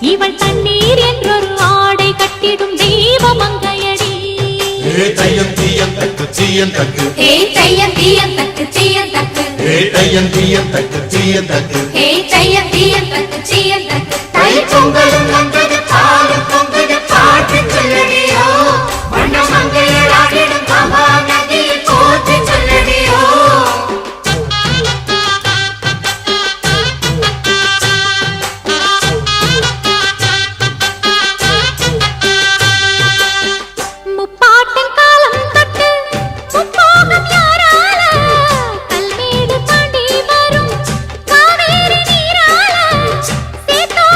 இவள் தண்ணீர் என்றொரு ஆடை கட்டிடும் தெய்வ மங்கையடி. தையம் தீயம் தக்கு சீயம் தக்கு தையம் தீயம் தக்கு சீயம் தக்கு தையம் தீயம் தக்கு சீயம் தக்கு தையம் தீயம் தக்கு